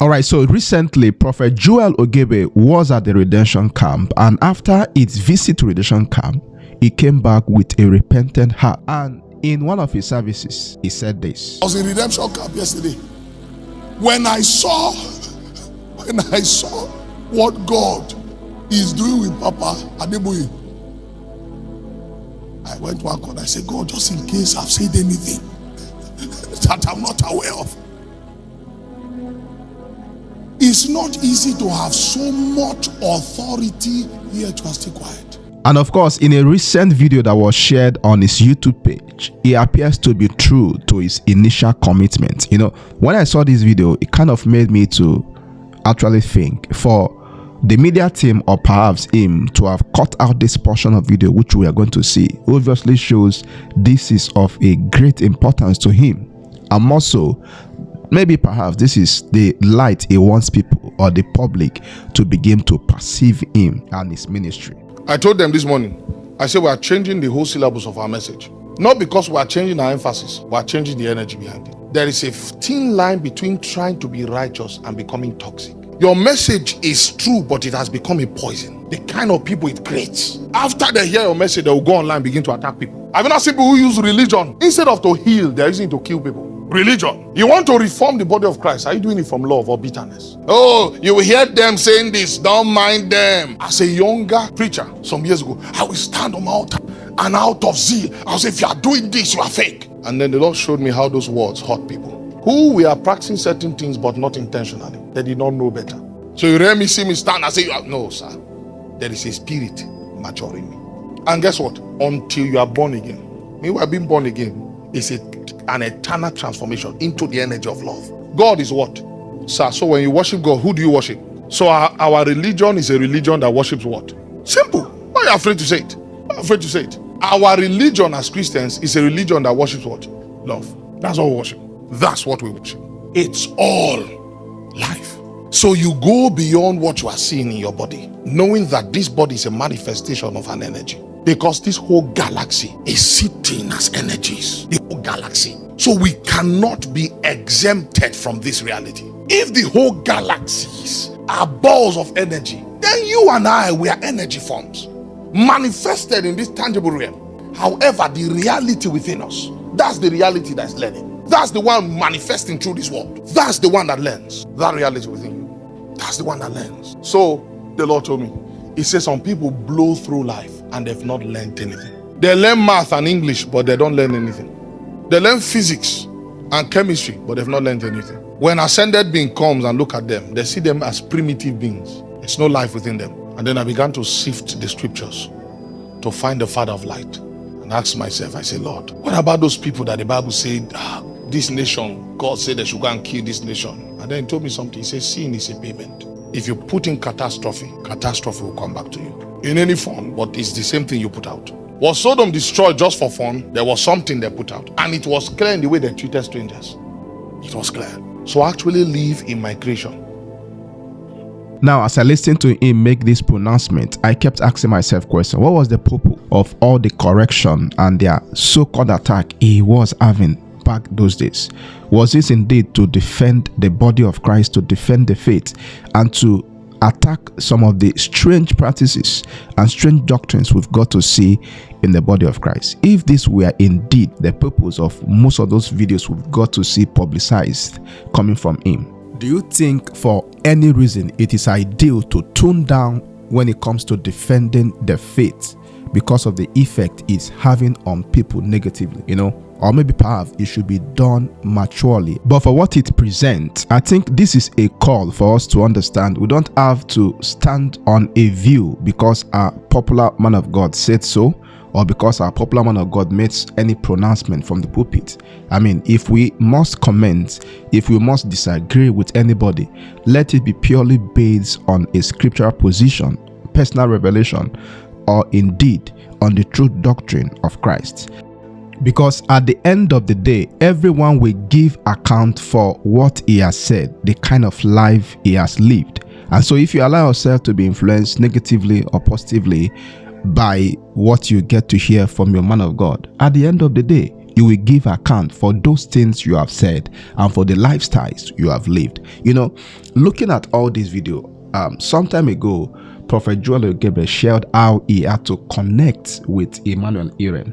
All right, so recently, Prophet Joel Ogebe was at the redemption camp, and after its visit to redemption camp, he came back with a repentant heart. And in one of his services, he said this. I was in redemption camp yesterday. When I saw what God is doing with Papa Adeboye, I went to one corner. I said, God, just in case I've said anything that I'm not aware of. It's not easy to have so much authority here to stay quiet. And of course, in a recent video that was shared on his YouTube page, he appears to be true to his initial commitment. You know, when I saw this video, it kind of made me to actually think for the media team, or perhaps him, to have cut out this portion of video which we are going to see obviously shows this is of a great importance to him. And more so, maybe perhaps this is the light he wants people or the public to begin to perceive him and his ministry. I told them this morning, I said we are changing the whole syllabus of our message. Not because we are changing our emphasis, we are changing the energy behind it. There is a thin line between trying to be righteous and becoming toxic. Your message is true, but it has become a poison. The kind of people it creates. After they hear your message, they will go online and begin to attack people. Have you not seen people who use religion? Instead of to heal, they're using it to kill people. Religion. You want to reform the body of Christ. Are you doing it from love or bitterness? Oh, you will hear them saying this. Don't mind them. As a younger preacher some years ago, I will stand on my altar and out of zeal, I will say, if you are doing this, you are fake. And then the Lord showed me how those words hurt people who we are practicing certain things but not intentionally. They did not know better. So you hear me, see me stand and say, no, sir. There is a spirit maturing me. And guess what? Until you are born again. Meanwhile, being born again is an eternal transformation into the energy of love. God is what? Sir, so when you worship God, who do you worship? So our religion is a religion that worships what? Simple. Why are you afraid to say it? Why are you afraid to say it? Our religion as Christians is a religion that worships what? Love. That's what we worship. That's what we worship. It's all life. So you go beyond what you are seeing in your body, knowing that this body is a manifestation of an energy. Because this whole galaxy is sitting as energies. The whole galaxy. So we cannot be exempted from this reality. If the whole galaxies are balls of energy, then you and I, we are energy forms manifested in this tangible realm. However, the reality within us, that's the reality that's learning. That's the one manifesting through this world. That's the one that learns. That reality within you, that's the one that learns. So the Lord told me, he says some people blow through life and they've not learned anything. They learn math and English, but they don't learn anything. They learn physics and chemistry, but they've not learned anything. When ascended being comes and look at them, they see them as primitive beings. There's no life within them. And then I began to sift the scriptures to find the Father of light and ask myself, I say, Lord, what about those people that the Bible said, this nation, God said they should go and kill this nation? And then he told me something. He said, sin is a payment. If you put in catastrophe, catastrophe will come back to you in any form, but it's the same thing you put out. Was Sodom destroyed just for fun? There was something they put out, and it was clear in the way they treated strangers. It was clear. So I actually live in my creation. Now, as I listened to him make this pronouncement, I kept asking myself question: what was the purpose of all the correction and their so-called attack he was having back those days? Was this indeed to defend the body of Christ, to defend the faith, and to attack some of the strange practices and strange doctrines we've got to see in the body of Christ? If this were indeed the purpose of most of those videos we've got to see publicized coming from him, do you think for any reason it is ideal to tone down when it comes to defending the faith because of the effect it's having on people negatively, or maybe perhaps it should be done maturely? But for what it presents, I think this is a call for us to understand we don't have to stand on a view because a popular man of God said so, or because our popular man of God makes any pronouncement from the pulpit. I mean, if we must comment, if we must disagree with anybody, let it be purely based on a scriptural position, personal revelation, or indeed on the true doctrine of Christ. Because at the end of the day, everyone will give account for what he has said, the kind of life he has lived. And so if you allow yourself to be influenced negatively or positively by what you get to hear from your man of God, at the end of the day, You will give account for those things you have said and for the lifestyles you have lived. You know, looking at all this video, some time ago, Prophet Joel Ogebe shared how he had to connect with Emmanuel Iren.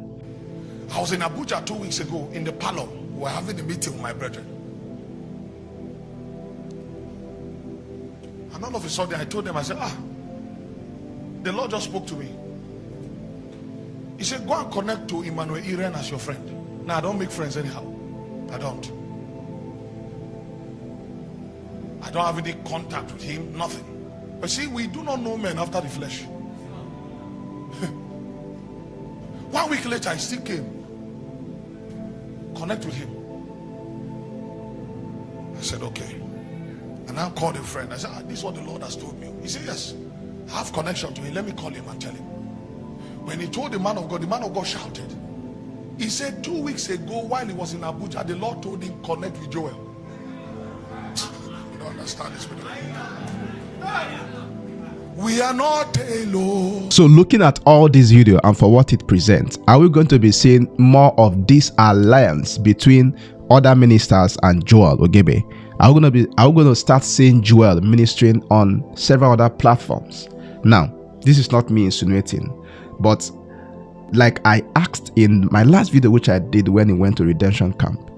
I was in Abuja 2 weeks ago in the parlor. We were having a meeting with my brethren. And all of a sudden I told them, I said, the Lord just spoke to me. He said, go and connect to Emmanuel Iren as your friend. Now, I don't make friends anyhow. I don't. I don't have any contact with him, nothing. But see, we do not know men after the flesh. 1 week later, I still came. Connect with him. I said, okay. And I called a friend. I said, this is what the Lord has told me. He said, yes, I have connection to him. Let me call him and tell him. When he told the man of God shouted. He said 2 weeks ago while he was in Abuja, the Lord told him, connect with Joel. You don't understand this. We are not alone. So looking at all this video and for what it presents, are we going to be seeing more of this alliance between other ministers and Joel Ogebe? Are we going to start seeing Joel ministering on several other platforms? Now, this is not me insinuating, but like I asked in my last video, which I did when he went to redemption camp,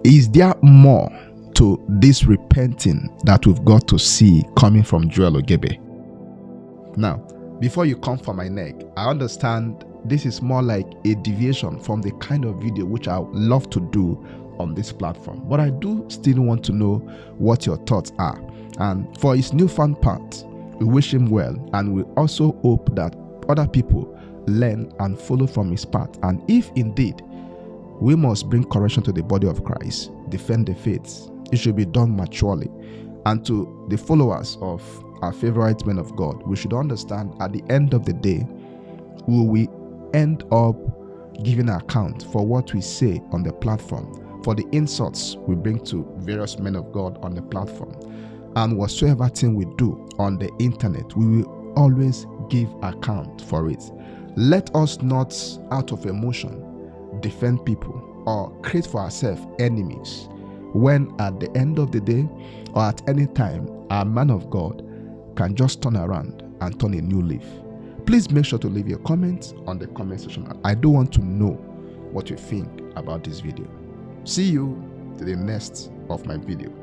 is there more to this repenting that we've got to see coming from Joel Ogebe? Now, before you come for my neck, I understand this is more like a deviation from the kind of video which I would love to do on this platform, but I do still want to know what your thoughts are. And for his newfound part, we wish him well, and we also hope that other people learn and follow from his path. And if indeed we must bring correction to the body of Christ, defend the faith, it should be done maturely. And to the followers of our favorite men of God, we should understand at the end of the day, will we end up giving an account for what we say on the platform, for the insults we bring to various men of God on the platform, and whatsoever thing we do on the internet, we will always give account for it. Let us not, out of emotion, defend people or create for ourselves enemies, when at the end of the day or at any time, our man of God can just turn around and turn a new leaf. Please make sure to leave your comments on the comment section. I do want to know what you think about this video. See you to the next of my video.